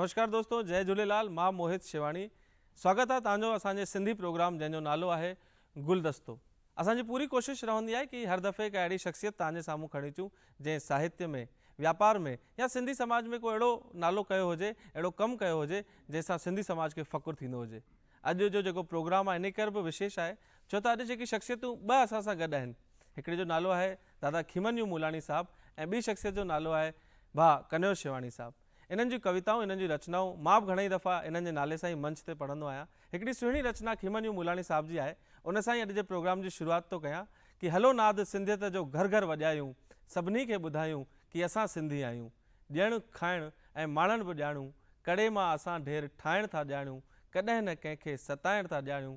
नमस्कार दोस्तों, जय झूलेलाल। मां मोहित शिवाणी, स्वागत है तव्हांजो असांजे सिंधी प्रोग्राम जंहिंजो नालो आहे गुलदस्तो। असांजी पूरी कोशिश रहंदी आहे कि हर दफ़े का अहिड़ी शख्सियत तव्हांजे साम्हूं खणी अचूं जंहिं साहित्य में, व्यापार में या सिंधी समाज में कोई अहिड़ो नालो कयो हुजे, अहिड़ो कमु कयो हुजे जंहिंसां सिंधी समाज खे फ़ख़ुरु थींदो हुजे। अॼु जो जेको प्रोग्राम आहे इन करे बि विशेष आहे छो त अॼु जेकी शख़्सियतूं ॿ असां सां गॾु आहिनि। हिकिड़े जो नालो आहे दादा खीमनयूं मूलाणी साहब ऐं ॿी शख़्सियत जो नालो आहे भाउ कन्हैया शिवाणी साहब। इन्हनि जी कविताऊं, इन्हनि जी रचनाऊं मां बि घणेई दफ़ा इन्हनि जे नाले सां ई मंच ते पढ़ंदो आहियां। हिकिड़ी सुहिणी रचना खीमनयूं मूलाणी साहब जी आहे, उन सां ई अॼु जे प्रोग्राम जी शुरूआत थो कयां कि हलो नाद सिंधियत जो घर घर वॼायूं, सभिनी खे ॿुधायूं कि असां सिंधी आहियूं। ॾियणु खाइणु ऐं माणणु बि ॼाणूं, कड़े मां असां ढेर ठाहिण था ॼाणूं, कॾहिं न कंहिंखे सताइण था ॼाणूं।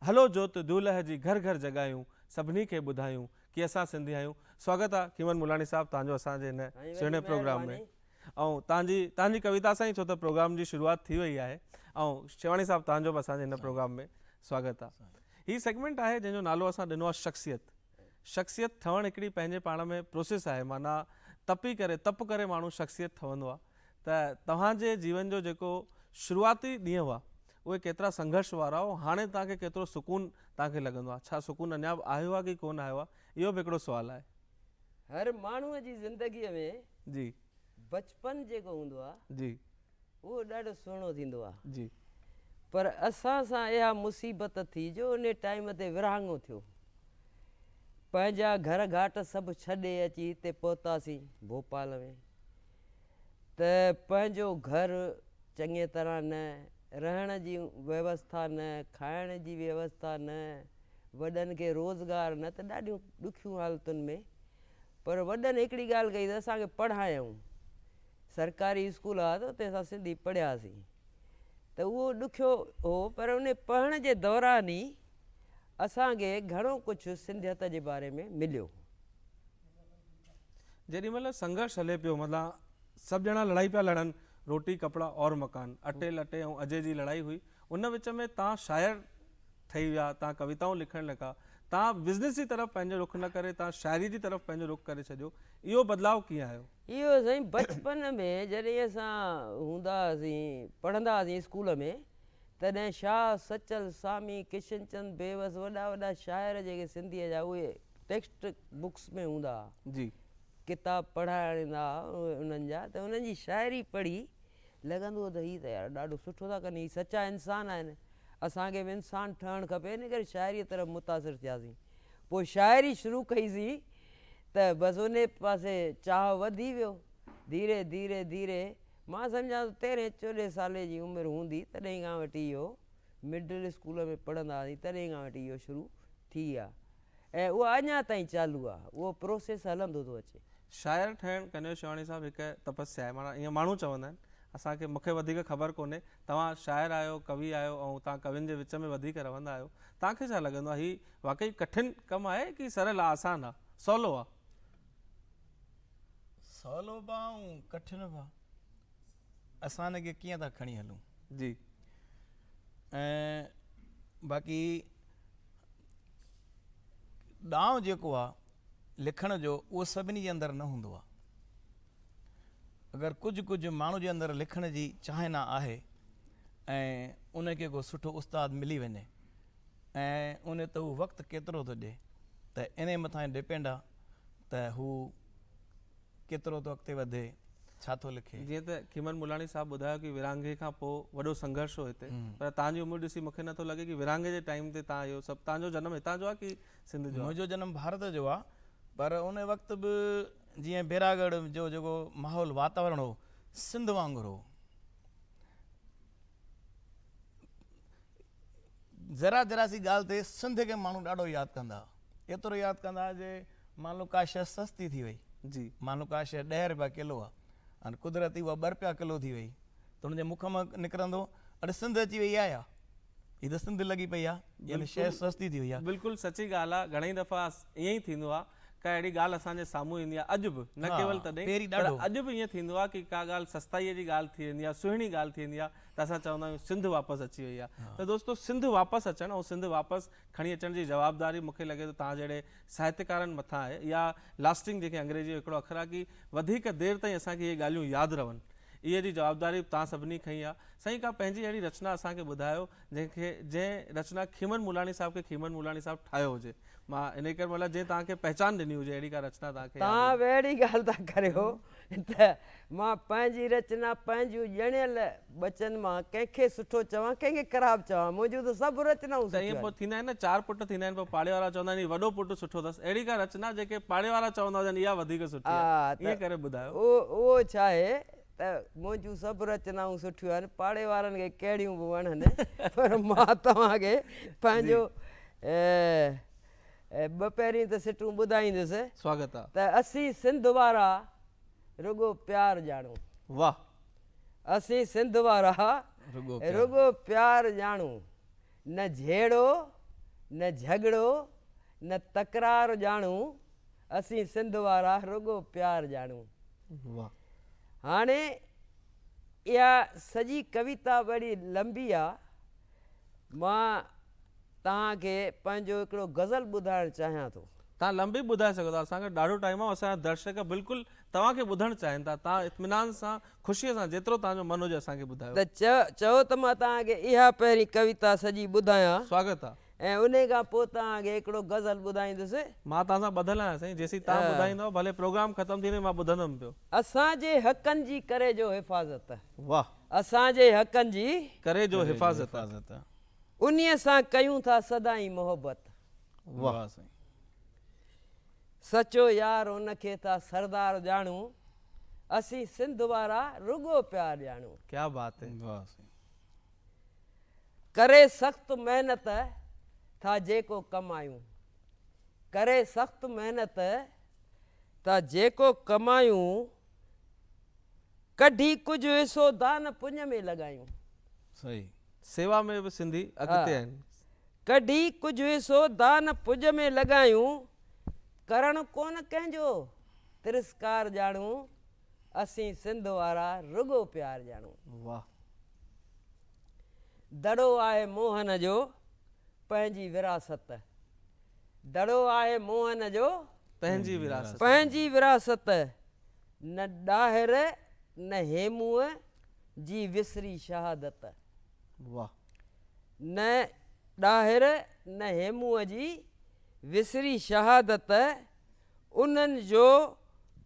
हलो जोत दूल्ह जी घर घर जॻायूं, सभिनी खे ॿुधायूं कि असां सिंधी आहियूं। स्वागत आहे खीमन मूलाणी साहब तव्हांजो असांजे हिन सुहिणे प्रोग्राम में। ऐं तव्हांजी कविता सां ई छो त प्रोग्राम जी शुरूआत थी वई आहे। ऐं शिवाणी साहब तव्हांजो बि असांजे हिन प्रोग्राम में स्वागत आहे। हीअ सेगमेंट आहे जंहिंजो नालो असां ॾिनो आहे शख़्सियत ठहणु हिकिड़ी पंहिंजे पाण में प्रोसेस आहे, माना तप करे माण्हू शख़्सियत ठहंदो आहे। त तव्हांजे जीवन जो जेको शुरूआती ॾींहं हुआ उहे केतिरा संघर्ष वारा ऐं हाणे तव्हांखे केतिरो सुकून तव्हांखे लॻंदो आहे? छा सुकून अञा बि आयो आहे कि कोन आयो आहे? इहो बि हिकिड़ो सुवालु आहे। हर माण्हूअ जी ज़िंदगीअ में जी बचपन जेको हूंदो आहे जी उहो ॾाढो सुहिणो थींदो आहे, जी पर असां सां इहा मुसीबत थी जो उन टाइम ते विरहाङो थियो। पंहिंजा घर घाट सभु छॾे अची हिते पहुतासीं भोपाल में, त पंहिंजो घर चङी तरह न, रहण जी व्यवस्था न, खाइण जी व्यवस्था न, वॾनि खे रोज़गार न, त ॾाढियूं ॾुखियूं हालतुनि में। पर वॾनि हिकिड़ी ॻाल्हि कई त असांखे पढ़ायूं, सरकारी स्कूल आहे त उते असां सिंधी पढ़ियासीं। त उहो ॾुखियो हो, पर उन पढ़ण जे दौरान ई असांखे घणो कुझु सिंधियत जे बारे में मिलियो। जेॾी महिल संघर्ष हले पियो, मतिलबु सभु ॼणा लड़ाई पिया लड़नि, रोटी कपिड़ा और मकान, अटे लटे ऐं अजय जी लड़ाई हुई। उन विच में तव्हां शाइर ठही विया, तव्हां कविताऊं लिखणु लॻा, तव्हां बिज़नेस जी तरफ़ पंहिंजो रुख न करे तव्हां शाइरी जी तरफ़ पंहिंजो रुख करे छॾियो। इहो बदिलाव कीअं आयो? इहो साईं बचपन में जॾहिं असां हूंदा हुआसीं, पढ़ंदा हुआसीं स्कूल में, तॾहिं शाह सचल, सामी, किशनचंद बेवस, वॾा वॾा शाइर जेके सिंधीअ जा उहे टेक्स्ट बुक्स में हूंदा हुआ जी, किताब पढ़ाईंदा उन्हनि जा, त उन्हनि जी शाइरी पढ़ी लॻंदो हो त हीअ त यार ॾाढो सुठो था कनि, हीअ सचा इंसान आहिनि, असांखे बि इंसानु ठहणु खपे। इन करे शाइरीअ तरफ़ मुतासिर थियासीं। पोइ शाइरी शुरू कईसीं त बसि उन पासे चाह वधी वियो। धीरे धीरे धीरे मां सम्झां 13-14 साले जी उमिरि हूंदी तॾहिं खां वठी इहो मिडिल स्कूल में पढ़ंदा हुआसीं, तॾहिं खां वठी इहो शुरू थी आहे ऐं उहा अञा ताईं चालू आहे, उहो प्रोसेस हलंदो थो अचे। शाइर ठहिणु कन्हैया शिवाणी साहब हिकु तपस्या आहे, माना ईअं माण्हू चवंदा आहिनि। असांखे मूंखे वधीक ख़बर कोन्हे, तव्हां शाइर आहियो, कवि आहियो ऐं तव्हां कवियुनि जे विच में वधीक रहंदा आहियो। तव्हांखे छा लॻंदो आहे, हीअ वाक़ई कठिन कमु आहे कि सरल आहे, आसान आहे, सवलो आहे? सवलो बि ऐं कठिन बि आहे, असां हिनखे कीअं था खणी हलूं। जी, ऐं बाक़ी ॾांहुं जेको आहे लिखण जो उहो सभिनी जे अंदरि न हूंदो आहे। अगरि कुझु माण्हू जे अंदरि लिखण जी चाहीना आहे ऐं उनखे को सुठो उस्तादु मिली वञे ऐं उन ते हू वक़्तु केतिरो थो ॾिए, त इन मथां डिपेंड आहे त हू केतिरो थो अॻिते वधे, छा थो लिखे। जीअं त खीमन मूलाणी साहब ॿुधायो कि विरहाङे खां पोइ वॾो संघर्ष हो हिते, पर तव्हांजी उमिरि ॾिसी मूंखे नथो लॻे कि विरहाङे जे टाइम ते तव्हां इहो सभु, तव्हांजो जनम हितां जो आहे कि सिंध जो? मुंहिंजो जनम भारत जो आहे, पर उन वक़्तु बि जीअं बैरागढ़ जो जेको माहौल वातावरण हो सिंध वांगुरु हो। ज़रा सी ॻाल्हि ते सिंध खे माण्हू ॾाढो यादि कंदा, एतिरो यादि कंदा जे मान लो का शइ सस्ती थी वई, जी, मान लो का शइ 10 रुपया किलो आहे, हाणे कुदरती उहा 2 रुपया किलो थी वई, त हुनजे मुख मां निकिरंदो अॼु सिंध अची वई आहे, हीअ त सिंध लॻी पई आहे, यानी शइ सस्ती थी वई आहे। बिल्कुलु सची ॻाल्हि आहे। घणेई दफ़ा ईअं ई थींदो आहे, का अहिड़ी ॻाल्हि असांजे साम्हूं ईंदी आहे, अॼु बि न केवल तॾहिं, पर अॼु बि ईअं थींदो आहे कि का ॻाल्हि सस्ताईअ जी ॻाल्हि थी वेंदी आहे, सुहिणी ॻाल्हि थींदी आहे, त असां चवंदा आहियूं सिंध वापसि अची वई आहे। त दोस्तो, सिंध वापसि अचणु ऐं सिंध वापसि खणी अचण जी जवाबदारी मूंखे लॻे थो तव्हां जहिड़े साहित्यकारनि मथां आहे, या लास्टिंग जेके अंग्रेजी जो हिकिड़ो अख़र आहे कि वधीक देरि ताईं असांखे इहे ॻाल्हियूं यादि रहनि। इहे जी जवाबदारी तव्हां सभिनी खई आहे। साईं का पंहिंजी अहिड़ी रचना असांखे ॿुधायो जंहिं रचना खीमन मुलाणी साहब खे खीमन मुलाणी साहब ठाहियो हुजे। मां इन करे मतिलबु जंहिं तव्हांखे पहचान ॾिनी हुजे अहिड़ी का रचना तव्हांखे यादि तव्हां बि अहिड़ी ॻाल्हि था करियो त मां पंहिंजी रचना पंहिंजूं ॼणियल बचन मां कंहिंखे सुठो चवां कंहिंखे ख़राबु चवां, मुंहिंजूं त सभु रचनाऊं त ईअं पोइ थींदा आहिनि न, 4 पुट थींदा आहिनि, पोइ पाड़े वारा चवंदा आहिनि वॾो पुटु सुठो अथसि, अहिड़ी का रचना जेके पाड़े वारा चवंदा हुजनि इहा वधीक सुठी आहे, ईअं करे ॿुधायो। उहो छा आहे त मुंहिंजूं सभु रचनाऊं सुठियूं आहिनि, पाड़े वारनि खे कहिड़ियूं बि वणनि, पर मां तव्हांखे पंहिंजो ॿ पहिरीं त सिटूं ॿुधाईंदुसि। स्वागत आहे। त असीं सिंध वारा रुगो प्यार ॼाणूं। वाह। असीं सिंध वारा रुगो प्यार ॼाणूं, न झेड़ो न झगड़ो न तकरार ॼाणूं, असीं सिंध वारा रुगो प्यार ॼाणूं। वाह। हाणे इहा सॼी कविता बड़ी लंबी आहे, मां तव्हांखे पंहिंजो हिकिड़ो गज़ल ॿुधाइणु चाहियां थो। तव्हां लंबी ॿुधाए सघो था, असांखे ॾाढो टाइम आहे, असांजा दर्शक बिल्कुलु तव्हांखे ॿुधणु चाहिनि था, तव्हां इत्मीनान सां ख़ुशीअ सां जेतिरो तव्हांजो मन हुजे असांखे ॿुधायो। त चओ त मां तव्हांखे इहा पहिरीं कविता सॼी ॿुधायां, स्वागत आहे। ऐं उन खां पोइ तव्हांखे हिकिड़ो गज़ल ॿुधाईंदुसि। मां तव्हां सां ॿधल आहियां साईं, जेसीं तव्हां ॿुधाईंदव भले प्रोग्राम ख़तमु थींदे मां ॿुधंदुमि पियो। असांजे हक़नि जी करे जो हिफ़ाज़त, वाह। असांजे हक़नि जी करे जो हिफ़ाज़त, उन्हीअ सां कयूं था सदाई मोहबत। वाह। सचो यार उनखे था सरदार ॼाणूं, असीं सिंध वारा रुगो प्यार ॼाणूं। क्या बात है। करे सख़्त महिनत था जेको कमायूं, करे सख़्त महिनत था जेको कमायूं, कढी कुझु हिसो दान पुञ में लॻायूं। सही। सेवा में बि सिंधी अॻिते आहिनि। कढी कुझु हिसो दान पुञ में लॻायूं, करणु कोन कंहिंजो तिरस्कार ॼाणूं, असीं सिंध वारा रुगो प्यार ॼाणूं। वाह। दड़ो आहे मोहन जो पंहिंजी विरासत, दड़ो आहे मोहन जो पंहिंजी विरासत, पंहिंजी विरासत, न ॾाहिर न हेमूअ जी विसरी शहादत। वाह। न ॾाहिर न हेमूअ जी विसरी शहादत, उन्हनि जो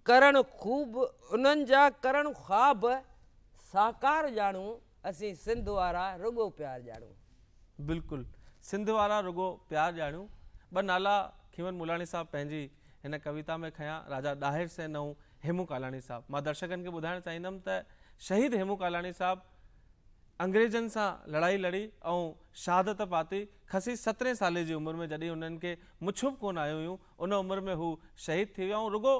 करणु ख़ूब, उन्हनि जा करणु ख़्वाब साकार ॼाणूं, असीं सिंध वारा रुगो प्यार ॼाणूं। बिल्कुलु, सिंध वारा रुगो प्यार ॼाणूं। ॿ नाला खीमन मुलाणी साहब पंहिंजी हिन कविता में खयां, राजा ॾाहिर सेन ऐं हेमू कालाणी साहब। मां दर्शकनि खे ॿुधाइणु चाहींदुमि त शहीद हेमू कालाणी साहब अंग्रेज़नि सां लड़ाई लड़ी ऐं शहादत पाती, खसी 17 साले जी उमिरि में, जॾहिं उन्हनि खे मुछूं कोन आयूं हुयूं, उन उमिरि में हू शहीद थी विया। ऐं रुगो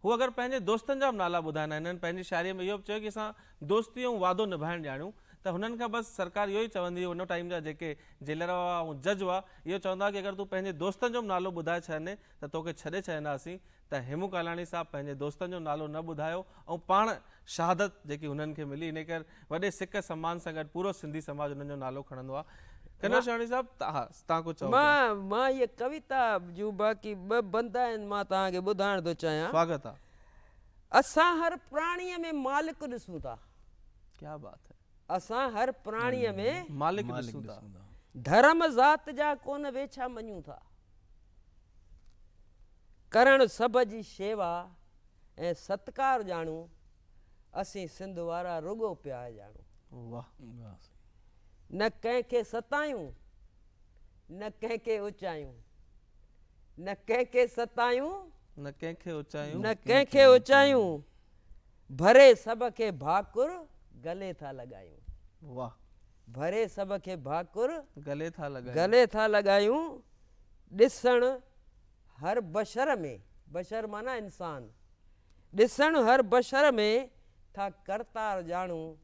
हू अगरि पंहिंजे दोस्तनि जा बि नाला ॿुधाईंदा आहिनि, पंहिंजी शाइरीअ में इहो बि चयो कि असां दोस्ती ऐं वादो निभाइणु ॼाणूं, त हुननि खां बसि सरकार इहो ई चवंदी हुई, उन टाइम जा जेके जेलर हुआ ऐं जज हुआ, इहो चवंदा कि अगरि तूं पंहिंजे दोस्तनि जो बि नालो ॿुधाए छॾे त तोखे छॾे छॾींदासीं। त हेमू कालाणी साहब पंहिंजे दोस्तनि जो नालो न ॿुधायो ऐं पाण शहादत जेकी हुननि खे मिली, इन करे वॾे सिक सम्मान सां गॾु पूरो सिंधी समाज हुननि जो नालो खणंदो आहे। कन्हैया शेवाणी साहब, हा तव्हां कुझु चओ। मां इहे कविता जूं बाक़ी ॿ बंद आहिनि, मां तव्हांखे ॿुधाइण थो चाहियां। स्वागत आहे। असां हर प्राणीअ में मालिक ॾिसूं था, क्या बात है। असां हर प्राणीअ में मालिक ॾिसूं था, धर्म ज़ात जा कोन वेछा मञूं था, करण सभ जी शेवा ऐं सत्कार ॼाणूं, असीं सिंध वारा रुगो प्यार ॼाणूं। वाह। न कंहिंखे सतायूं न कंहिंखे उचायूं, न कंहिंखे सतायूं न कंहिंखे उचायूं, न कंहिंखे उचायूं, भरे सभ खे भाकुर गले था लॻायूं। वाह। भरे सभ खे भाकुर गले था लॻायूं, गले था लॻायूं, ॾिसण हर बशर में, बशर माना इंसान, ॾिसण हर बशर में था करतार ॼाणूं,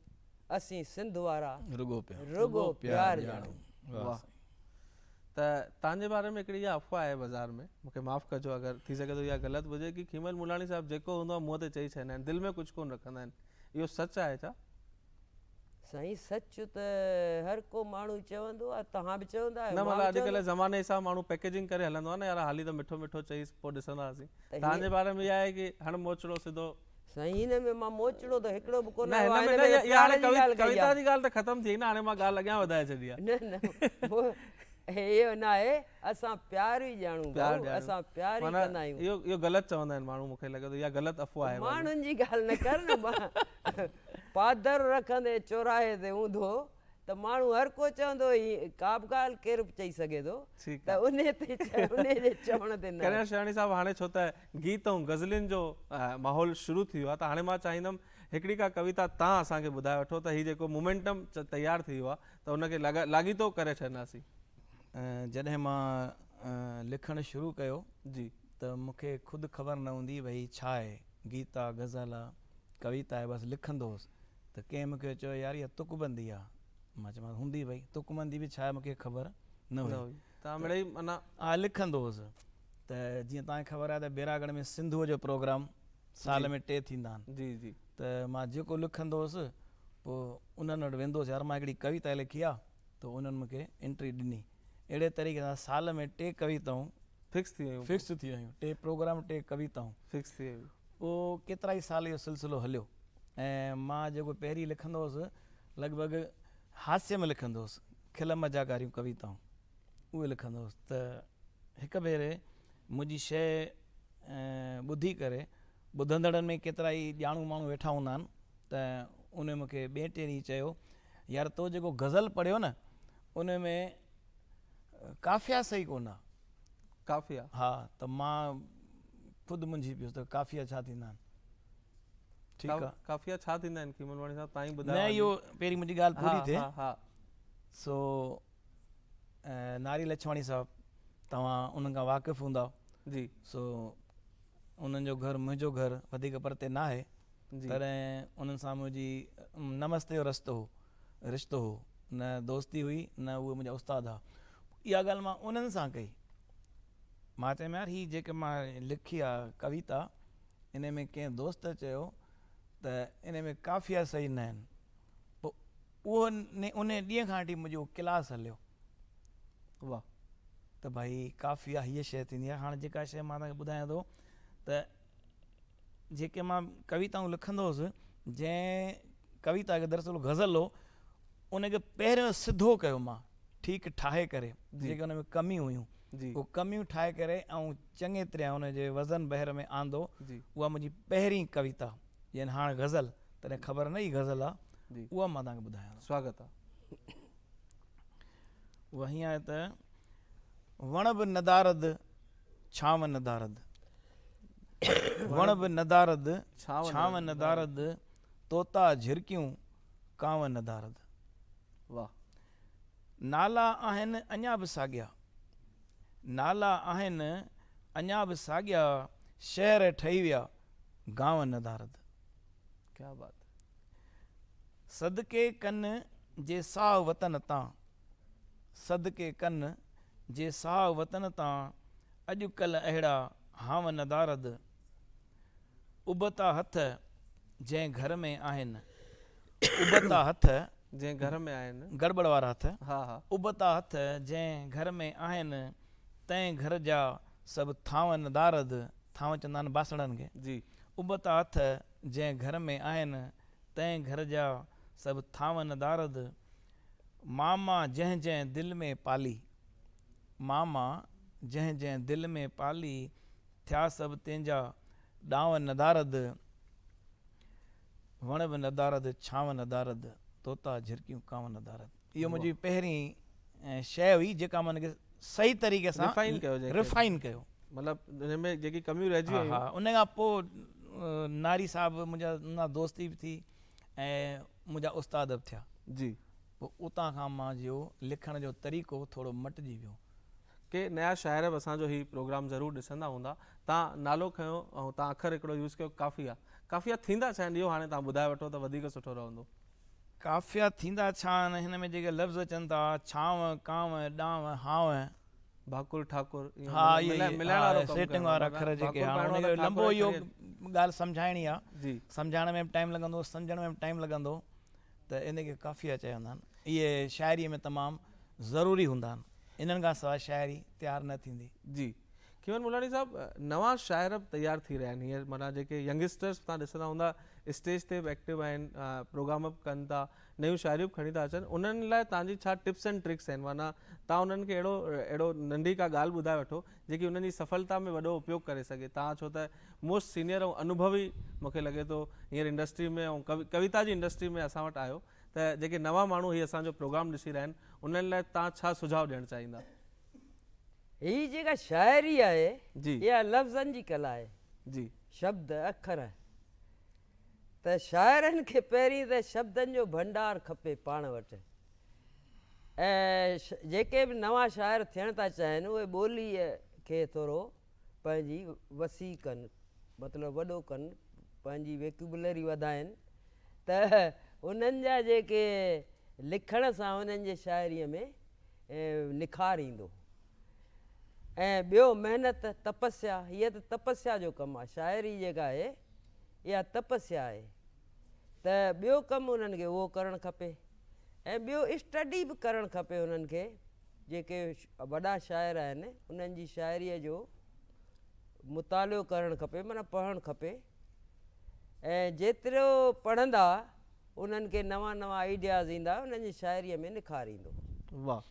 असीं सिंध वारा रुगो प्यार ॼाणूं। वाह। त तव्हांजे बारे में हिकिड़ी इहा अफ़वाह आहे बाज़ार में, मूंखे माफ़ु कजो अगरि थी सघे थो इहा ग़लति हुजे, कि खीमन मुलाणी साहब जेको हूंदो आहे मुंहं ते चई छॾींदा आहिनि, दिलि में कुझु कोन रखंदा आहिनि, इहो सच आहे छा? साईं सच त हर को माण्हू चवंदो आहे, तव्हां बि चवंदा आहियो। न मतिलबु अॼुकल्ह ज़माने हिसाब माण्हू पैकेजिंग करे हलंदो आहे न, यार हाली त मिठो मिठो चईसि पोइ ॾिसंदासीं। तव्हांजे बारे में इहा आहे कि हण मोचड़ो सिधो साईं हिन में मां मोचड़ो त हिकिड़ो बि कोन न आयो हिन आहे, में हिन न में इहा हाणे प्यार जी ॻाल्हि कई कविता आहे। जी ॻाल्हि त ख़तम थी न, हाणे मां ॻाल्हि अॻियां वधाए छॾी आहे। न इहो न आहे, असां प्यार ई ॼाणूं प्यार भाऊ, असां प्यार ई माना कंदा आहियूं। इहो ग़लति चवंदा आहिनि माण्हू, मूंखे लॻे थो इहा ग़लति अफ़वाह आहे। माण्हुनि जी ॻाल्हि न कर न, पादर रखंदे चौराहे ते ऊंधो त माण्हू हर को चवंदो का बि ॻाल्हि केरु बि चई सघे थो, ठीकु त उन जे चवण ते न। कन्हैया शेवाणी साहब, हाणे छो त गीत ऐं गज़लुनि जो माहौल शुरू थी वियो आहे, त हाणे मां चाहींदुमि हिकिड़ी का कविता तव्हां असांखे ॿुधाए वठो त हीउ जेको मोमेंटम तयारु थी वियो आहे त उनखे लाॻीतो करे छॾंदासीं। जॾहिं मां लिखणु शुरू कयो जी त मूंखे ख़ुदि ख़बर न हूंदी भई छा आहे, गीत आहे, गज़ल आहे, कविता आहे, बसि लिखंदो हुउसि। त कंहिं मूंखे चयो यार इहा तुकबंदी आहे। मां चयोमांसि हूंदी भई, तुकबंदी बि छा आहे मूंखे ख़बर न हुई। तव्हां मिड़ेई माना हा लिखंदो हुउसि। त जीअं तव्हांखे ख़बर आहे त बेरागढ़ में सिंधूअ जो प्रोग्राम साल में 2 थींदा आहिनि। जी जी त मां जेको लिखंदो हुउसि पोइ उन्हनि वटि वेंदो हुउसि, यार मां हिकिड़ी कविता लिखी आहे, त उन्हनि मूंखे एंट्री ॾिनी। अहिड़े तरीक़े सां साल में 2 कविताऊं फिक्स थी वियूं, फिक्स थी वियूं, 2 प्रोग्राम 2 कविताऊं फिक्स थी वियूं। पोइ केतिरा ई साल इहो सिलसिलो हलियो। ऐं मां जेको पहिरीं लिखंदो हुउसि लॻभॻि हास्य में लिखंदो हुउसि, खिल मज़ाक वारियूं कविताऊं उहे लिखंदो हुउसि। त हिकु भेरे मुंहिंजी शइ ॿुधी करे ॿुधंदड़नि में केतिरा ई ॼाणू माण्हू वेठा हूंदा आहिनि, त उन मूंखे ॿिए टे ॾींहुं चयो, यार तो जेको गज़ल पढ़ियो न उन में काफ़िया सही कोन आहे। काफ़िया? हा, त मां ख़ुदि मुंझी पियुसि त काफ़िया छा थींदा आहिनि। ठीकु आहे, काफ़िया छा थींदा आहिनि कीमनवाणी साहब, तव्हां ई न ॿुधायो। इहो पहिरीं मुंहिंजी ॻाल्हि पूरी थिए। हा सो नारी लछवाणी साहब, तव्हां उन्हनि खां वाक़िफ़ु हूंदा जी। सो उन्हनि जो घरु मुंहिंजो घरु वधीक परते न आहे, तॾहिं उन्हनि सां मुंहिंजी नमस्ते जो रिश्तो हो, न दोस्ती हुई न उहे मुंहिंजा उस्ताद हुआ। इहा ॻाल्हि मां उन्हनि सां कई। मां चयुमि यार हीअ जेके मां लिखी आहे कविता, इन में कंहिं दोस्त चयो त इन में काफ़िया सही न आहिनि। पोइ उहो उन ॾींहं खां वठी मुंहिंजो क्लास हलियो। वाह। त भई काफ़िया हीअ शइ थींदी आहे। हाणे जेका शइ मां तव्हांखे ॿुधायां थो त जेके मां कविताऊं लिखंदो हुउसि, जंहिं कविता खे दरअसल गज़ल हो उनखे पहिरियों सिधो कयो मां, ठीकु ठाहे करे, जेके उन में कमियूं हुयूं उहे कमियूं ठाहे करे ऐं चङे तरह हुनजे वज़न बहर में आंदो। उहा मुंहिंजी पहिरीं कविता, यानी हाणे गज़ल, तॾहिं ख़बर न हुई गज़ल आहे, उहा मां तव्हांखे ॿुधायां। स्वागत आहे। उहा हीअं आहे त वण बि नदारद छांव नदारद, वण बि नदारद छांव नदारद, तोता झिरकियूं कांव नदारद। वाह। नाला आहिनि अञा बि साॻिया, नाला आहिनि अञा बि साॻिया, शहर ठही विया गांव नदारद। क्या बात। सदके कन जे साह वतन तां, सदके कन जे साह वतन तां, अॼुकल्ह अहिड़ा हाव नदारद। उबता हथ जंहिं घर में आहिनि, उबता हथ जंहिं घर में आहिनि, गड़बड़ वारा हथ, हा हा, उबता हथ जंहिं घर में आहिनि, तंहिं घर जा सभु थांव नदारद। थांव चवंदा आहिनि बासणनि खे। जी। उबता हथ जंहिं घर में आहिनि, तंहिं घर जा सभु थांव नदारद। मामा जंहिं जंहिं दिलि में पाली, मामा जंहिं जंहिं दिलि में पाली, थिया सभु तंहिंजा ॾांव नदारद। वण बि नदारद छांव नदारद, तोता झिरकियूं कांव नदारद। इहो मुंहिंजी पहिरीं शइ हुई जेका मां हुनखे सही तरीक़े सां रिफाइन कयो। मतिलबु हिन में जेकी कमियूं रहिजी वियूं, हा, उन खां पोइ नारी साहब मुंहिंजा दोस्ती बि थी ऐं मुंहिंजा उस्ताद बि थिया। जी। पोइ उतां खां मां जो लिखण जो तरीक़ो थोरो मटिजी वियो। के नया शाइर बि असांजो ही प्रोग्राम ज़रूरु ॾिसंदा हूंदा। तव्हां नालो खयो ऐं तव्हां अखर हिकिड़ो यूज़ कयो, काफ़िया। काफ़िया थींदा छा आहिनि, इहो हाणे तव्हां ॿुधाए वठो त वधीक सुठो रहंदो। काफ़िया थींदा छा आहिनि, हिन में जेके लफ़्ज़ अचनि था, छांव कांव ॾांव हांव, भाकुर ठाकुर, हा इहे सेटिंग वारा अखर जेके, हाणे लंबो इहो ॻाल्हि सम्झाइणी आहे। जी। सम्झाइण में बि टाइम लॻंदो, सम्झण में बि टाइम लॻंदो, त इनखे काफ़िया चवंदा आहिनि। इहे शाइरीअ में तमामु ज़रूरी हूंदा आहिनि, इन्हनि खां सवाइ शाइरी तयारु न थींदी। जी। खीवन मुलानी साहब, नवा शायर अब तैयार थी रहा आहिनि हींअर, माना जेके यंगस्टर्स तव्हां ॾिसंदा हूंदा स्टेज ते बि एक्टिव आहिनि, प्रोग्राम बि कनि था, नयूं शायरियूं बि खणी था अचनि, उन्हनि लाइ तव्हांजी छा टिप्स एंड ट्रिक्स आहिनि? माना तव्हां उन्हनि खे अहिड़ो नंढी का ॻाल्हि ॿुधाए वठो जेकी उन्हनि जी सफलता में वॾो उपयोग करे सघे। तव्हां छो त मोस्ट सीनियर ऐं अनुभवी मूंखे लॻे थो हींअर इंडस्ट्री में ऐं कविता जी इंडस्ट्री में असां वटि आहियो, त जेके नवां माण्हू हीअ असांजो प्रोग्राम ॾिसी रहिया आहिनि उन्हनि लाइ तव्हां छा सुझाव ॾियणु चाहींदा? ही जेका शाइरी आहे जी इहा लफ़्ज़नि जी कला आहे, जी शब्द अखर। त शाइरनि खे पहिरीं त शब्दनि जो भंडार खपे पाण वटि, ऐं जेके बि नवां शाइर थियण था चाहिनि उहे ॿोलीअ खे थोरो पंहिंजी वसी कनि, मतिलबु वॾो कनि, पंहिंजी वेक्यूबुलरी वधाइनि, त उन्हनि जा जेके लिखण सां उन्हनि जे शाइरीअ में निखार ईंदो। ऐं ॿियो महिनत, तपस्या, हीअ त तपस्या जो कमु आहे, शाइरी जेका आहे इहा तपस्या आहे। त ॿियो कमु उन्हनि खे उहो करणु खपे, ऐं ॿियो स्टडी बि करणु खपे उन्हनि खे, जेके वॾा शाइर आहिनि उन्हनि जी शाइरीअ जो मुतालियो करणु खपे, माना पढ़णु खपे। ऐं जेतिरो पढ़ंदा उन्हनि खे नवां नवां आइडियाज़ ईंदा, उन्हनि जी शाइरीअ में निखार ईंदो। वाह,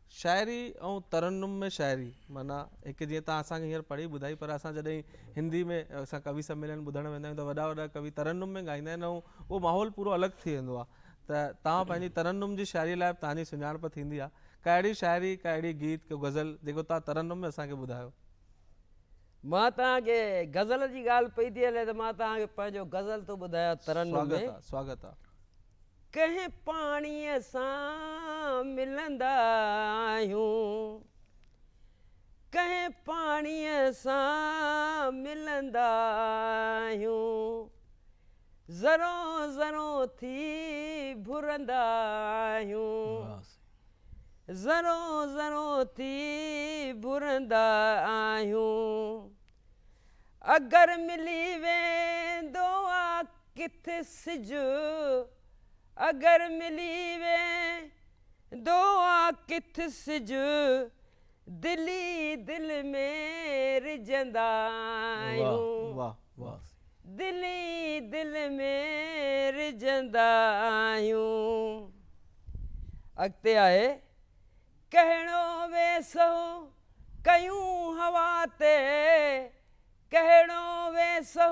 शाइरी ऐं तरन्नुम में शाइरी, माना हिकु जीअं तव्हां असांखे हींअर पढ़ी ॿुधाई, पर असां जॾहिं हिंदी में असां कवि सम्मेलन ॿुधणु वेंदा आहियूं त वॾा वॾा कवि तरन्नुम में ॻाईंदा आहिनि ऐं उहो माहौल पूरो अलॻि थी वेंदो आहे। त तव्हां पंहिंजी तरन्नुम जी शाइरी लाइ तव्हांजी सुञाणप थींदी आहे, का अहिड़ी शाइरी, का अहिड़ी गीत, को गज़ल जेको तव्हां तरन्नुम में असांखे ॿुधायो? मां तव्हांखे गज़ल जी ॻाल्हि पई थी हले त मां तव्हांखे पंहिंजो गज़ल थो ॿुधायां तरन्नुम में। स्वागत आहे। कंहिं पाणीअ सां मिलंदा आहियूं, कंहिं पाणीअ सां मिलंदा आहियूं, ज़रो ज़रो थी भुरंदा आहियूं, ज़रो ज़रो थी भुरंदा आहियूं, अगरि मिली वेंदो आहे किथे सिजु, अगरि मिली वेंदो आहे किथे सिजु, दिली दिल में रिझंदा आहियूं, वाह वाह, दिली दिल में रिझंदा आहियूं। अॻिते आहे, कहिड़ो वेसो कयूं हवा ते, कहिड़ो वेसो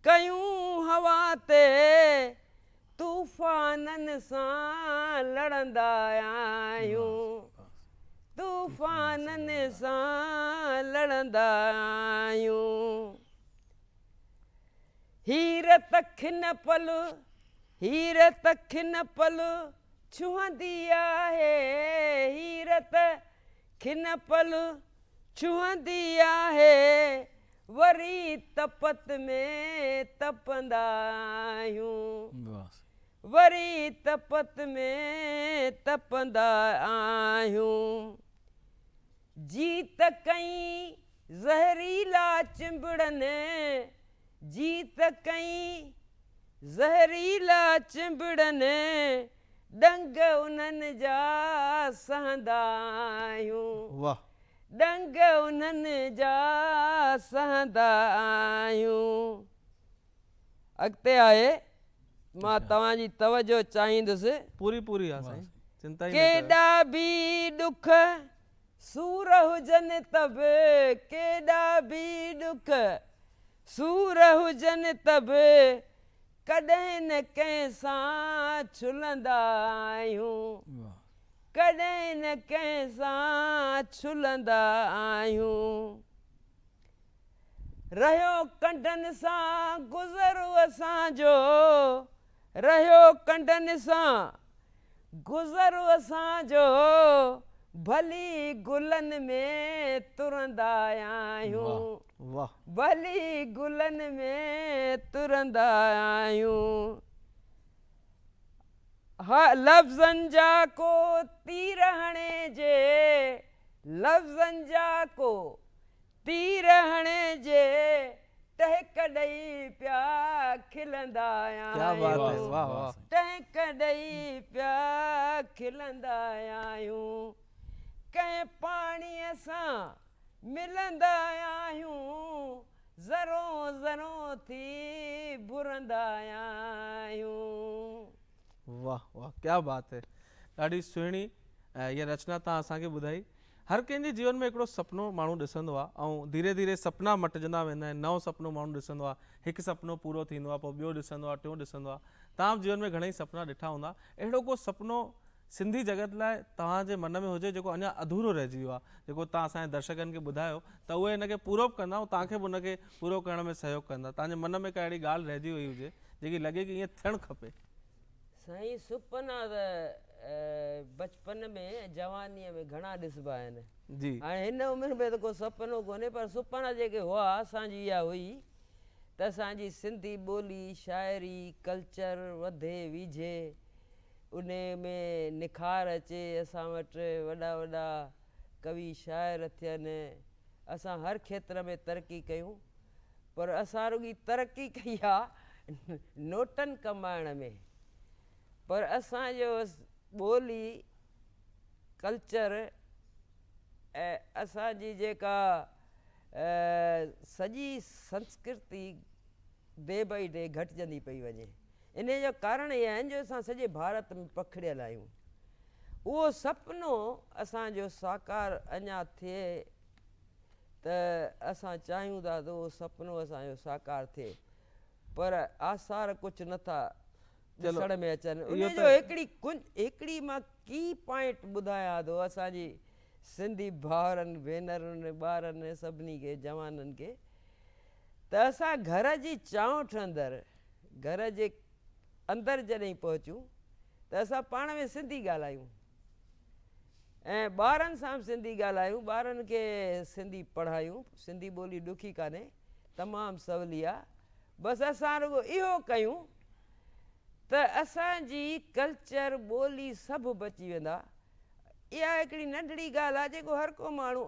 कयूं हवा ते, तूफ़ाननि सां लड़ंदा आहियूं, तूफ़ाननि सां लड़ंदा आहियूं। हीर तखिन पल, हीर तखिन पल छुहंदी आहे, हीर तखिन पल छुहंदी आहे, वरी तपत में तपंदा आहियूं, वरी तपत में तपंदा आहियूं। जीत कई ज़हरीला चिंबड़नि, जीत कई ज़हरीला चिंबड़नि, डंग उन्हनि जा सहंदा आहियूं, वाह, डंग उन्हनि जा सहंदा आहियूं। अॻिते आहे, मां तव्हांजी तवजो चाहींदुसि। पूरी पूरी आहे साईं, चिंता ई न केॾा बि ॾुख सूर हुजनि त बि, केॾा बि ॾुख सूर हुजनि त बि, कॾहिं न कंहिं सां छुलंदा आहियूं, कॾहिं न कंहिं सां छुलंदा आहियूं। रहियो कंढनि सां गुज़र असांजो, रहियो कंढनि सां गुज़र असांजो, भली गुलनि में तुरंदा आहियूं, वाह, भली गुलनि में तुरंदा आहियूं। लफ़्ज़नि जा को तीर हणे जे, लफ़्ज़नि जा को तीर हणे जे, टहिक ॾेई पिया खिलंदा क्या बात है, आहियूं, वाह वाह, टहिक ॾेई पिया खिलंदा आहियूं। कंहिं पाणीअ सां मिलंदा आहियूं ज़रो ज़रो थी भुरंदा आहियूं। वाह वाह, क्या बात है। ॾाढी सुहिणी इहा रचना तव्हां असांखे ॿुधाई। हर कंहिंजे जीवन में हिकिड़ो सुपिनो माण्हू ॾिसंदो आहे ऐं धीरे धीरे सपना मटिजंदा वेंदा आहिनि। नओं सुपिनो माण्हू ॾिसंदो आहे, हिकु सुपिनो पूरो थींदो आहे, पोइ ॿियो ॾिसंदो आहे, टियों ॾिसंदो आहे। तव्हां जीवन में घणेई सुपिना ॾिठा हूंदा, अहिड़ो को सुपिनो सिंधी जगत लाइ तव्हांजे मन में हुजे जेको अञा अधूरो रहिजी वियो आहे, जेको तव्हां असांजे दर्शकनि खे ॿुधायो त उहे हिनखे पूरो बि कंदा ऐं तव्हांखे बि हुनखे पूरो करण में सहयोग कंदा। तव्हांजे मन में का अहिड़ी ॻाल्हि रहिजी वई हुजे जेकी लॻे की ईअं थियणु खपे? साईं सुपना त बचपन में जवानीअ में घणा ॾिसबा आहिनि। जी हाणे हिन उमिरि में त को सुपिनो कोन्हे, पर सुपना जेके हुआ असांजी इहा हुई त असांजी सिंधी ॿोली शाइरी कल्चर वधे विझे, उन में निखार अचे, असां वटि वॾा वॾा कवि शाइर थियनि, असां हर खेत्र में तरक़ी कयूं। पर असां रुॻी तरक़ी कई आहे नोटनि कमाइण में, पर असांजो ॿोली कल्चर ऐं असांजी जेका सॼी संस्कृति डे बाई डे घटिजंदी पई वञे। इन जो कारण इहे आहिनि जो असां सॼे भारत में पखिड़ियल आहियूं। उहो सुपिनो असांजो साकार अञा थिए त असां चाहियूं था त उहो सुपिनो असांजो साकार थिए, पर आसार कुझु नथा ॾिसण में अचनि। उनजो हिकिड़ी मां की पॉइंट ॿुधायां थो असांजी सिंधी भाउरनि भेनरुनि ॿारनि सभिनी खे जवाननि खे, त असां घर जी चाउंठ अंदरि घर जे अंदरि जॾहिं पहुचूं त असां पाण में सिंधी ॻाल्हायूं ऐं ॿारनि सां बि सिंधी ॻाल्हायूं, ॿारनि खे सिंधी पढ़ायूं। सिंधी ॿोली ॾुखी कान्हे, तमामु सवली आहे। बसि असां रुॻो इहो कयूं त असांजी कल्चर ॿोली सभु बची वेंदा। इहा हिकिड़ी नंढड़ी ॻाल्हि आहे जेको हर को माण्हू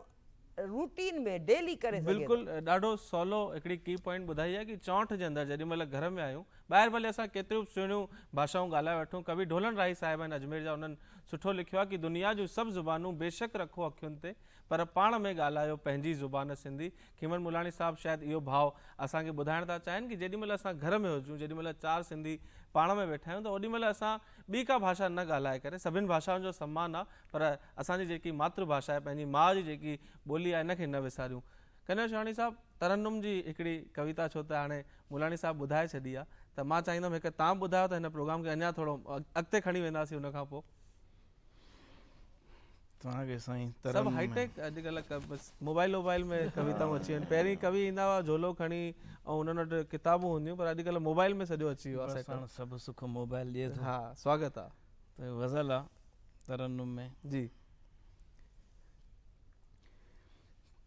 रूटीन में डेली करे सघे थो। बिल्कुलु ॾाढो सवलो हिकिड़ी की पॉइंट ॿुधाई आहे कि चौंठ जे अंदरि जेॾी महिल घर में आहियूं, ॿाहिरि भले असां केतिरियूं बि सुहिणियूं भाषाऊं ॻाल्हाए वठूं। कवि ढोलन राही साहिब आहिनि अजमेर जा, उन्हनि सुठो लिखियो आहे कि दुनिया जूं सभु ज़ुबानूं बेशक रखो अखियुनि ते, पर पाण में ॻाल्हायो पंहिंजी ज़ुबान सिंधी। खीमन मुलाणी साहिबु शायदि इहो भाव असांखे ॿुधाइण था चाहिनि कि जेॾी महिल असां घर में हुजूं, जेॾी महिल चारि सिंधी पाण में वेठा आहियूं, त ओॾी महिल असां ॿी का भाषा न ॻाल्हाए करे, सभिनि भाषाउनि जो सम्मान आहे, पर असांजी जेकी मातृभाषा आहे, पंहिंजी माउ जी जेकी ॿोली आहे, इनखे न विसारियूं। कन्हैया शेवाणी साहिबु, तरन्नुम जी हिकिड़ी कविता छो त हाणे मुलाणी साहिबु ॿुधाए छॾी आहे, त मां चाहींदुमि हिकु तव्हां ॿुधायो त हिन प्रोग्राम खे अञा थोरो अॻिते खणी वेंदासीं। हुन खां पोइ तव्हांखे साईं सभु हाईटेक अॼुकल्ह मोबाइल वोबाइल में कविताऊं अची वियूं आहिनि। पहिरीं कवि ईंदा हुआ झोलो खणी ऐं उन्हनि वटि किताबूं हूंदियूं, पर अॼुकल्ह मोबाइल में सॼो अची वियो आहे। सभु सुख मोबाइल ॾिए थो। हा, स्वागत आहे। त गज़ल आहे तरन्नुम में। जी।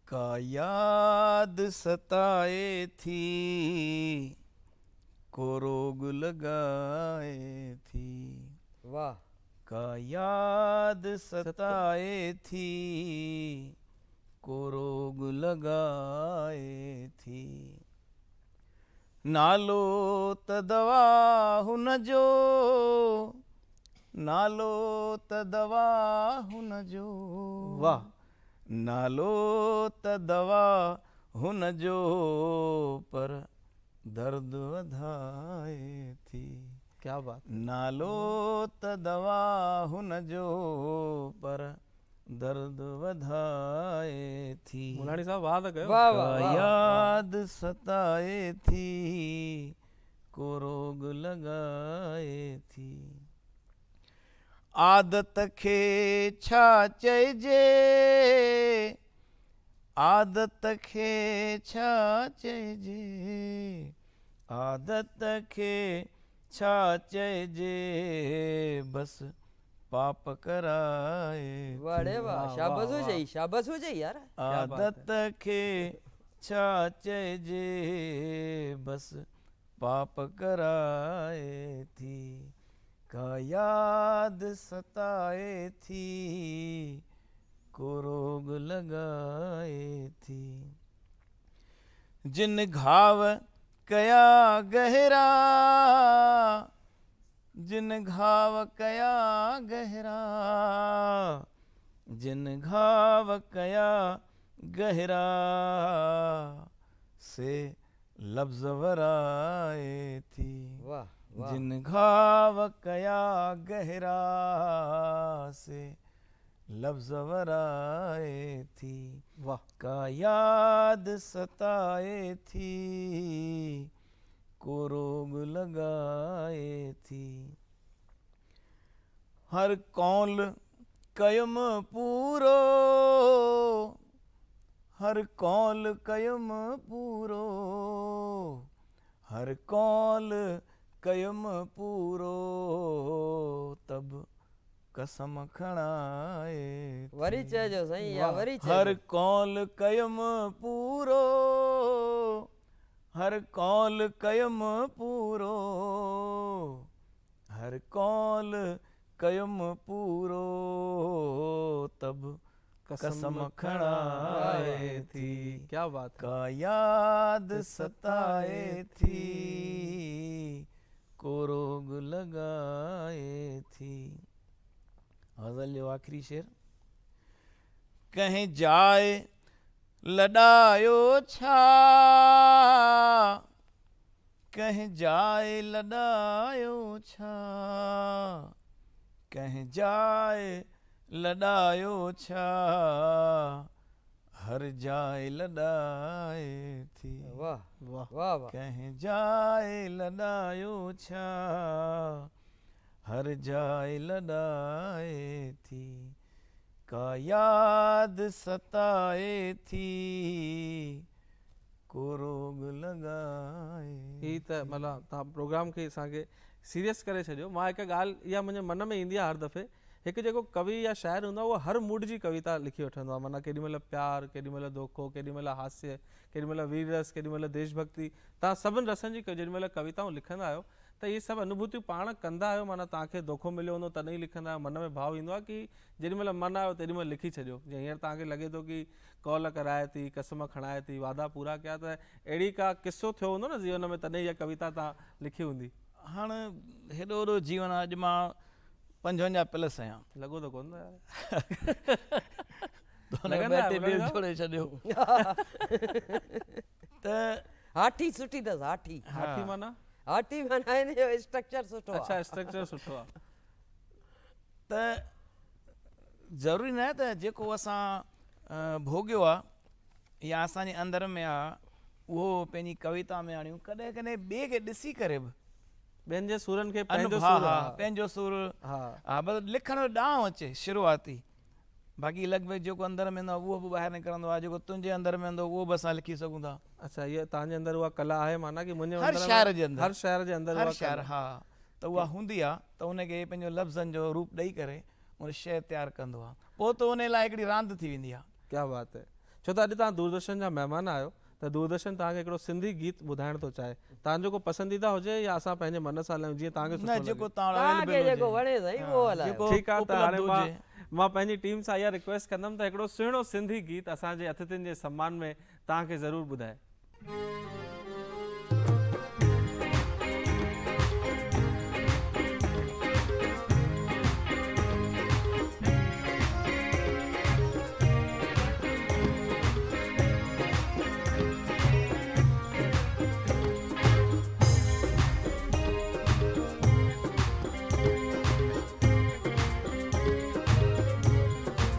का याद सताए थी को रोग लगाए थी, वाह। का याद सताए थी को रोग लगाए थी, नालो त दवा हुन जो, नालो त दवा हुन जो, वाह। नालो त दवा हुन जो, पर दर्द वधाए थी। क्या बात। नालो त दवा हुन जो, पर दर्द वधाए थी। मुलाणी साहब वाह त कयो। वाह का वाह वाह। याद सताए थी को रोग लगाए थी, आदत खे छा चइजे, आदत खे छा चइजे, आदत खे छा चइजे, बसि पाप कराए थी। वाह रे वाह, वाह, शाबाश वाह, हुजे, शाबाश हुजे यार। आदत खे छा चइजे, बसि पाप कराए थी, का याद सताए थी को रोग लगाए थी, जिन घाव कया गहरा, जिन घाव कया गहरा, जिन घाव कया गहरा से लफ्ज़ वराए थी वाह वाह जिन घाव कया गहरा से लफ्ज़ वराए थी वाह का याद सताए थी को रोग लगाए थी हर कौल कयम पूरो हर कौल कयम पूरो हर कौल कयम पूरो तब कसम खणाए वरी चइजो साईं या वरी हर चइजो कौल कयम पूरो हर कौल कयम पूरो हर कौल कयम पूरो तब कसम खणाए थी क्या बात है। का याद सताए थी को रोग लगाए थी गज़ल जो आखिरी शेर कहीं जाए लॾायो छा कहीं जाए लॾायो छा कहीं जाए लॾायो छा हर जाए लॾाए थी वाह वाह वाह वाह कहीं जाए लॾायो छा हर जाए लॾाए थी का याद सताए थी को रोग लगाए ही त मतिलबु तव्हां प्रोग्राम खे असांखे सीरियस करे छॾियो। मां हिकु ॻाल्हि इहा मुंहिंजे मन में ईंदी आहे हर दफ़े हिकु जेको कवि या शाइर हूंदो आहे उहो हर मूड जी कविता लिखी वठंदो आहे। माना केॾीमहिल प्यार केॾीमहिल धोखो केॾीमहिल हास्य केॾीमहिल वीर रस केॾीमहिल देशभक्ति तव्हां सभिनि रसनि जी जेॾीमहिल कविताऊं लिखंदा आहियो त इहे सभु अनुभूतियूं पाण कंदा आहियो। माना तव्हांखे धोखो मिलियो हूंदो तॾहिं लिखंदा आहियो मन में भाव ईंदो आहे की जेॾीमहिल मन आयो तेॾीमहिल लिखी छॾियो। जीअं हींअर तव्हांखे लॻे थो की कॉल कराए थी कसम खणाए थी वादा पूरा कया त अहिड़ी का किस्सो थियो हूंदो न जीवन में तॾहिं इहा कविता तव्हां लिखी हूंदी। हाणे हेॾो वॾो जीवन आहे अॼु मां 55+ आहियां लॻो त कोन थो यार। तो हुन लॻंदा ॿ टे आहे, ॾींहं छोड़े छॾियो त हाठी सुठी अथसि हाठी हाथी माना हाठी माना हिन जो स्ट्रक्चर सुठो आहे अच्छा स्ट्रक्चर सुठो आहे। त ज़रूरी न आहे त जेको असां भोॻियो आहे या असांजे अंदर में आहे उहो पंहिंजी कविता में आणियूं कॾहिं कॾहिं ॿिए खे ॾिसी करे बि ॿियनि जे सुरनि खे पंहिंजो हा सुर हा आहे। पंहिंजो सुर हा हा बस लिखण जो ॾांहुं अचे शुरूआती बाक़ी लॻभॻि जेको अंदर में हूंदो आहे उहो बि ॿाहिरि निकिरंदो आहे जेको तुंहिंजे अंदर में हूंदो उहो बि असां लिखी सघूं था अच्छा इहा तव्हांजे अंदरि उहा कला आहे माना की मुंहिंजे हर अंदरि में- शाइर जे अंदरि हर शाइर जे अंदरि हर उहा शाइर कला- हा त उहा हूंदी आहे त उनखे पंहिंजो लफ़्ज़नि जो रूप ॾेई करे उन शइ तयारु कंदो आहे पोइ त उन लाइ हिकिड़ी रांदि थी वेंदी आहे क्या बात है। छो त अॼु तव्हां दूरदर्शन जा महिमान आहियो त दूरदर्शन तव्हांखे हिकिड़ो सिंधी गीत ॿुधाइण थो चाहे तव्हांजो को पसंदीदा हुजे या असां पंहिंजे मन सां हलायूं जीअं तव्हांखे सुठो न लॻे। जेको तव्हां तव्हांखे जेको वणे साईं उहो हलायो जेको ठीकु आहे त हाणे उपलब्ध हुजे मां पंहिंजी टीम सां इहा रिक्वेस्ट कंदुमि त हिकिड़ो सुहिणो सिंधी गीत असांजे अतिथियुनि जे सम्मान में तव्हांखे ज़रूरु ॿुधाए।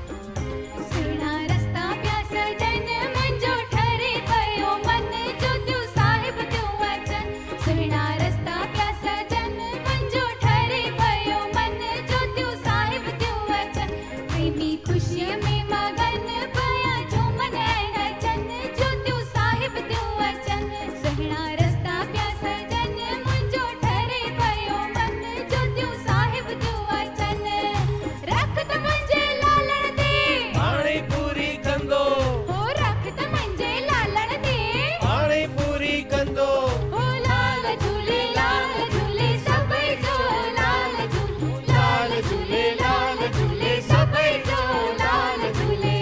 सुहिणा रस्ता पिया सजन मुंहिंजो ठरे पियो मन जो तूं साहिब तूं अचन सुहिणा रस्ता पिया सजन मुंहिंजो ठरे पियो मन जो तूं साहिब तूं अचन प्रेमी ख़ुशीअ में मगन पिया झूमन ऐं नचन जो तूं साहिब तूं अचन सुहिणा रस्ता पिया सजन मुंहिंजो ठरे पियो मन जो तूं साहिब तूं अचन रख त मुंहिंजे लालण ते हाणे पूरी कंदो हो रख त मुंहिंजे लालण ते हाणे पूरी कंदो हो लाल झूले सभई जो लाल झूले सभई जो लाल झूले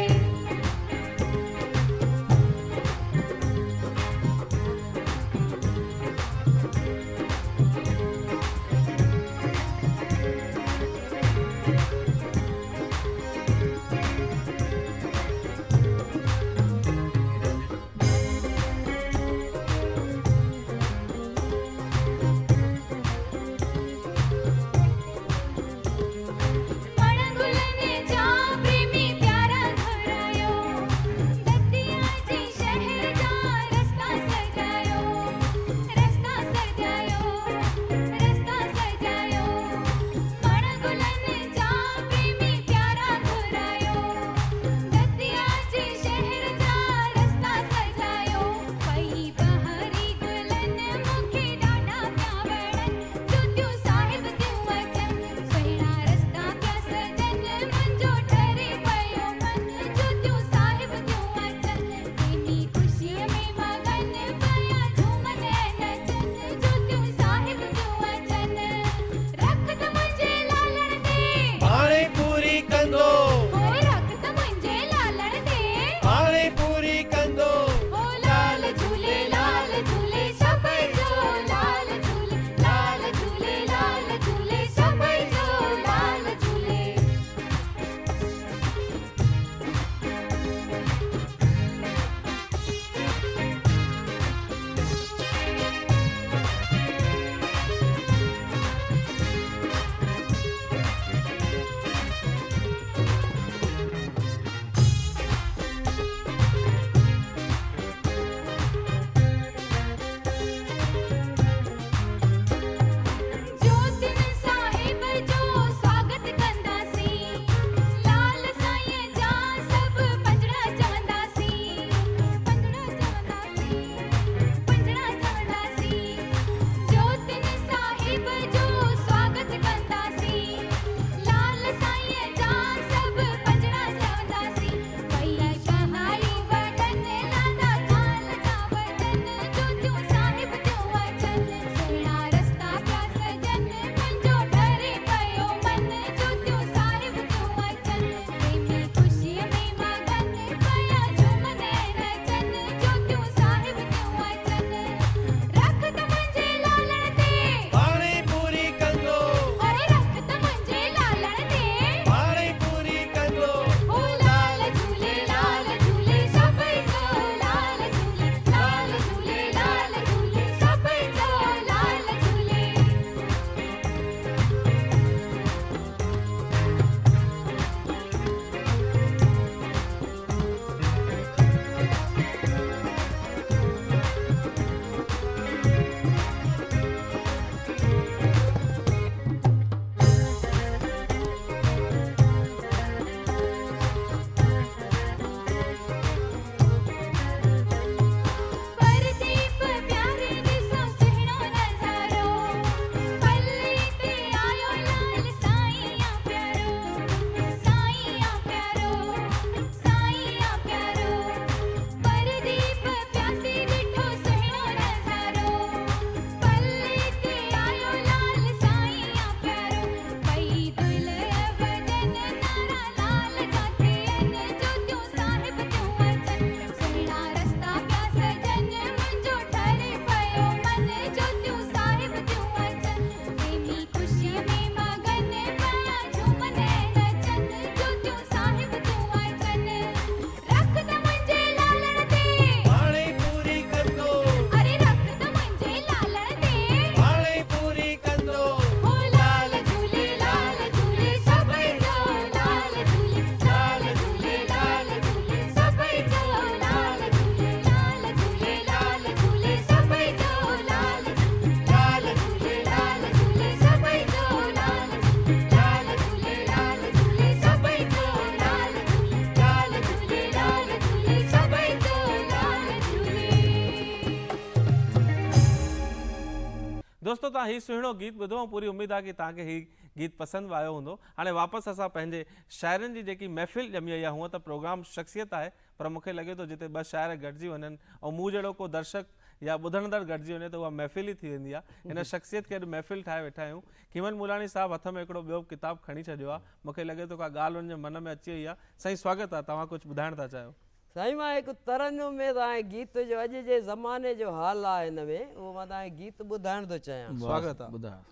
दोस्तों तव्हां हीउ सुहिणो गीत ॿुधो ऐं पूरी उमेद आहे कि तव्हांखे हीउ गीत पसंदि आयो हूंदो। हाणे वापसि असां पंहिंजे शाइरनि जी जेकी महफ़िल ॼमी वई आहे, हूअं त प्रोग्राम शख़्सियत आहे, पर मूंखे लॻे थो जिते ॿ शाइर गॾिजी वञनि ऐं मूं जहिड़ो को दर्शक या ॿुधंदड़ गॾिजी वञे त उहा महफ़िल ई थी वेंदी आहे। हिन शख़्सियत खे अॼु महफ़िल ठाहे वेठा आहियूं। खीमन मुलाणी साहिबु हथ में हिकिड़ो ॿियो किताबु खणी छॾियो आहे। मूंखे लॻे थो का ॻाल्हि हुनजे मन में अची वई आहे। साईं स्वागत आहे, तव्हां कुझु ॿुधाइण था चाहियो? साईं मां हिकु तरन्नुम में तव्हांखे गीत जो अॼु जे ज़माने जो हाल आहे हिन में, उहो मां तव्हांखे गीत ॿुधाइण थो चाहियां। स्वागत आहे। ॿुधायो।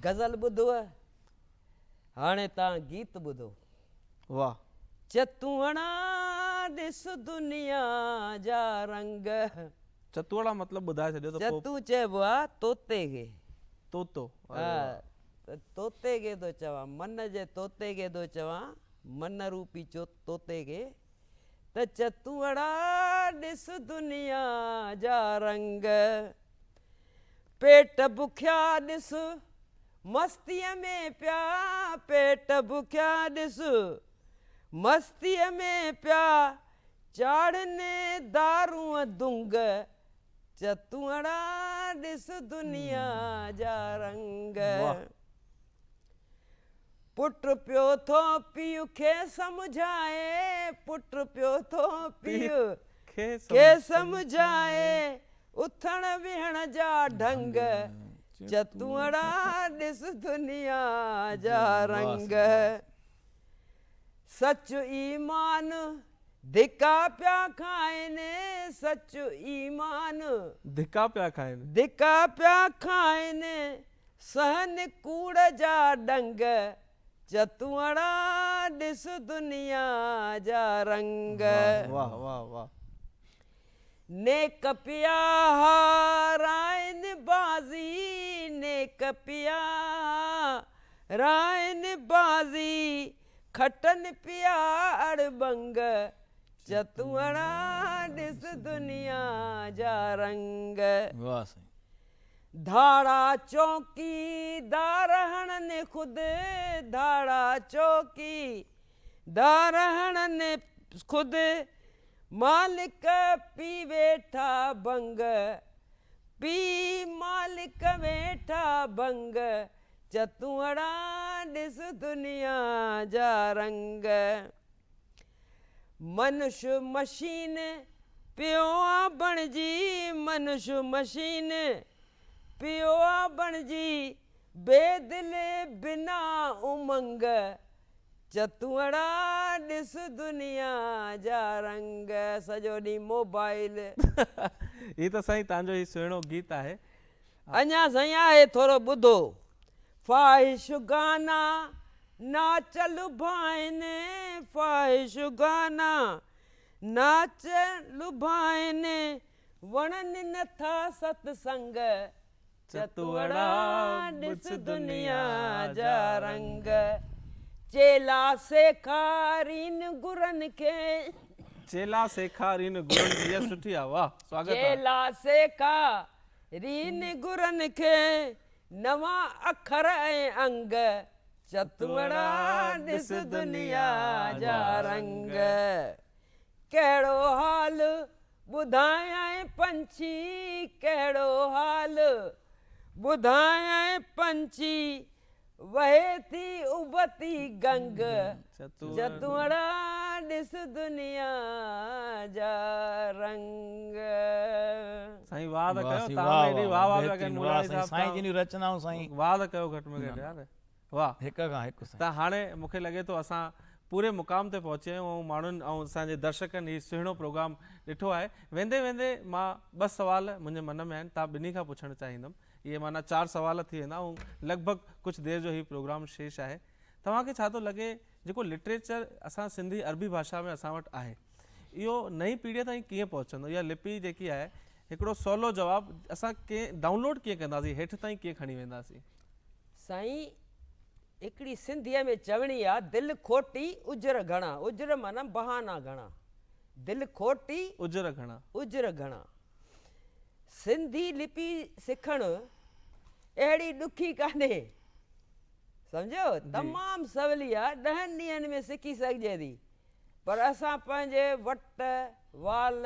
गज़ल ॿुधो हाणे तव्हां गीत ॿुधो। वाह। चतुअणा ॾिस दुनिया जा रंग। चतुअड़ा मतिलबु ॿुधाए छॾियो त पोइ चतू चइबो आहे तोते खे। तोतो। हा, त तोते खे थो चवां, मन जे तोते खे थो चवां, मन रूपी तोते खे। त चतुअड़ा ॾिस दुनिया जा रंग, पेट बुखिया ॾिस मस्तीअ में पिया, पेट बुखिया ॾिस मस्तीअ में पिया, चाढ़ने दारूअ दुंग। चतुअड़ा ॾिस दुनिया जा रंग। पुट पियो थो पीउ खे सम्झाए, पुट पियो थो पीउ खे सम्झाए, उथण विहण जा ढंग। चतुअड़ा ॾिस दुनिया जा रंग। सच ईमान धिका पिया खाइनि, सच ईमान धिका पिया खाइनि, धिका पिया खाइनि, सहन कूड़ जा डंग। चतुअड़ा ॾिस दुनिया जा रंग। वाह वाह वाह। नेक पिया हाराइनि बाज़ी, नेक पिया राइनि बाज़ी, खटनि पिया अड़बंग। चतुअड़ा ॾिस दुनिया जा रंग। वाह साईं। धाड़ा चौकीदार हणनि ख़ुदि, धाड़ा चौकीदार हणनि ख़ुदि, मालिक पी वेठा भंग, पी मालिक वेठा भंग। चतुअड़ा ॾिस दुनिया जा रंग। मनुष्य मशीन पियो आहे बणिजी, मनुष्य मशीन पियो आहे बणिजी, बेदिल बिना उमंग। चतुअड़ा ॾिस दुनिया जा रंग। सॼो ॾींहुं मोबाइल। ही त साईं तव्हांजो ही सुहिणो गीत आहे। अञा साईं आहे थोरो ॿुधो। फ़ाहिश गाना नाच लुभाइनि, फ़ाहिश गाना नाच लुभाइनि, वणनि नथा सत्संग। चतुअड़ा ॾिस दुनिया जा रंग। चेला सेखारीन गुरनि खे, चेला सेखारीन गुरनि खे, इहा सुठी आहे। वाह, स्वागत आहे। चेला सेखारीन गुरनि खे, नवां अखर ऐं अंग। चतुअड़ा ॾिस दुनिया जा रंग। कहिड़ो हाल ॿुधायां पंछी, कहिड़ो हाल ॿुधायां पंछी, वहे थी उबती गंग। चतुअड़ा ॾिस दुनिया जा रंग। साईं वाह त कयो, वाह तव्हां एॾी वाह वाह पिया बेहतरीन, कयो वाह मुलाणी साईं। साहिब, साईं जिन रचनाऊं साईं वाह त कयो घटि में घटि यार। वाह। हिक खां हिकु साईं। त हाणे मूंखे लॻे थो असां पूरे मुक़ाम ते पहुची आहियूं ऐं माण्हुनि ऐं असांजे दर्शकनि हीउ सुहिणो प्रोग्राम ॾिठो आहे। वेंदे वेंदे मां ॿ सवाल मुंहिंजे मन में आहिनि, तव्हां ॿिन्ही खां पुछणु चाहींदुमि। इहे माना 4 सवाल थी वेंदा ऐं लॻभॻि कुझु देरि जो हीउ प्रोग्राम शेष आहे। तव्हांखे छा थो लॻे जेको लिटरेचर असां सिंधी अरबी भाषा में असां वटि आहे, इहो नई पीढ़ीअ ताईं कीअं पहुचंदो? इहा लिपि जेकी आहे, हिकिड़ो सवलो जवाबु, असां कीअं डाउनलोड कीअं कंदासीं, हेठि ताईं कीअं खणी वेंदासीं? साईं हिकिड़ी सिंधीअ में चवणी आहे, दिलि खोटी उजर घणा। उजर माना बहाना घणा, दिलि खोटी उजर घणा, उजर घणा। सिंधी लिपि सिखणु अहिड़ी ॾुखी कान्हे, सम्झो, तमामु सवली आहे, 10 ॾींहंनि में सिखी सघिजे थी। पर असां पंहिंजे वट वाल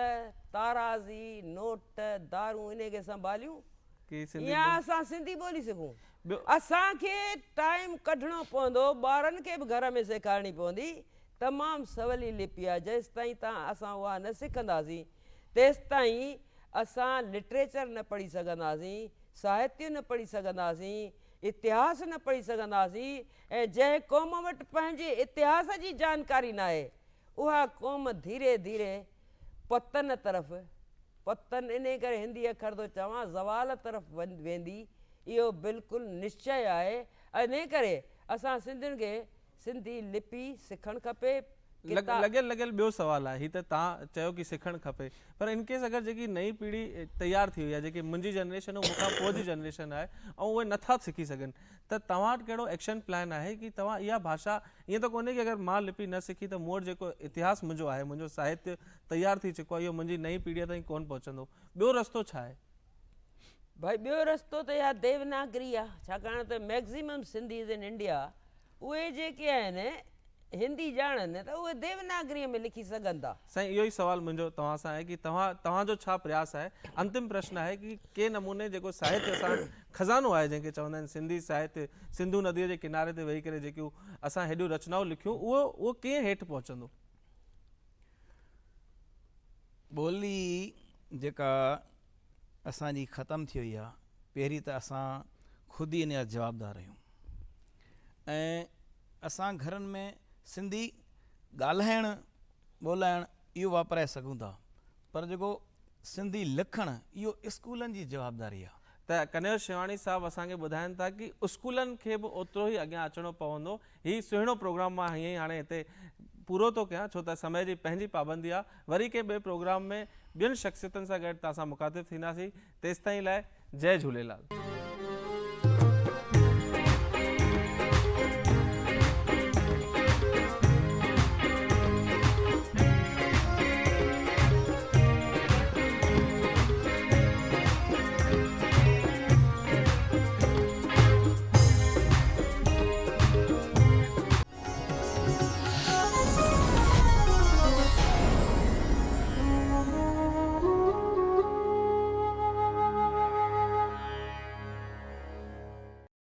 ताराज़ी नोट दारूं इन खे संभालियूं की सिंधी या असां सिंधी ॿोली सिखूं ॿियो असांखे टाइम कढणो पवंदो ॿारनि खे बि घर में सेखारणी पवंदी तमामु सवली लिपि आहे जेसि ताईं असां उहा न सिखंदासीं तेसि ताईं असां लिटरेचर न पढ़ी सघंदासीं साहित्य न पढ़ी सघंदासीं इतिहास न पढ़ी सघंदासीं ऐं जंहिं क़ौम वटि पंहिंजे इतिहास जी जानकारी न आहे उहा क़ौम धीरे धीरे पतन तरफ़ पतन इन करे हिंदी अखर थो चवां ज़वाल तरफ़ वेंदी इहो बिल्कुलु निश्चय आहे इन करे असां सिंधियुनि खे सिंधी लिपि सिखणु खपे लॻियल ॿियो सवाल आहे ही त तव्हां चयो की सिखणु खपे पर इन केस अगरि जेकी नई पीढ़ी तयारु थी वई आहे जेकी मुंहिंजी जनरेशन ऐं मूंखां पोइ जी जनरेशन आहे ऐं उहे नथा सिखी सघनि त तव्हां वटि कहिड़ो एक्शन प्लान आहे की तव्हां इहा भाषा ईअं त कोन्हे की अगरि मां लिपि न सिखी त मूं वटि जेको इतिहास मुंहिंजो आहे मुंहिंजो साहित्य तयारु थी चुको आहे इहो मुंहिंजी नई पीढ़ीअ ताईं कोन पहुचंदो ॿियो रस्तो छा आहे भाई ॿियो रस्तो त इहा देवनागरी आहे छाकाणि त मैक्ज़िमम सिंधीज़ इन इंडिया उहे जेके आहिनि हिंदी ॼाणनि त उहे देवनागरीअ में लिखी सघनि था साईं इहो ई सुवालु मुंहिंजो तव्हां सां आहे की तव्हांजो छा प्रयास आहे अंतिम प्रश्न आहे की के नमूने जेको साहित्य असां खज़ानो आहे जंहिंखे चवंदा आहिनि सिंधी साहित्य सिंधु नदीअ जे किनारे ते वेही करे जेकियूं असां हेॾियूं रचनाऊं लिखियूं उहो कीअं हेठि पहुचंदो ॿोली जेका असांजी ख़तमु थी वई आहे पहिरीं त असां ख़ुदि ई इन जा जवाबदार आहियूं ऐं असां घरनि में सिंधी ॻाल्हाइणु ॿोलाइणु इहो वापराए सघूं था पर जेको सिंधी लिखणु इहो स्कूलनि जी जवाबदारी आहे त कन्हैया शिवाणी साहब असांखे ॿुधाइनि था की स्कूलनि खे बि ओतिरो ई अॻियां अचिणो पवंदो हीउ सुहिणो प्रोग्राम मां हीअं ई हाणे हिते पूरो थो कयां छो त समय जी पंहिंजी पाबंदी आहे वरी कंहिं ॿिए प्रोग्राम में ॿियनि शख़्सियतुनि सां गॾु तव्हां सां मुखातिबु थींदासीं तेसिताईं लाइ जय झूलेलाल।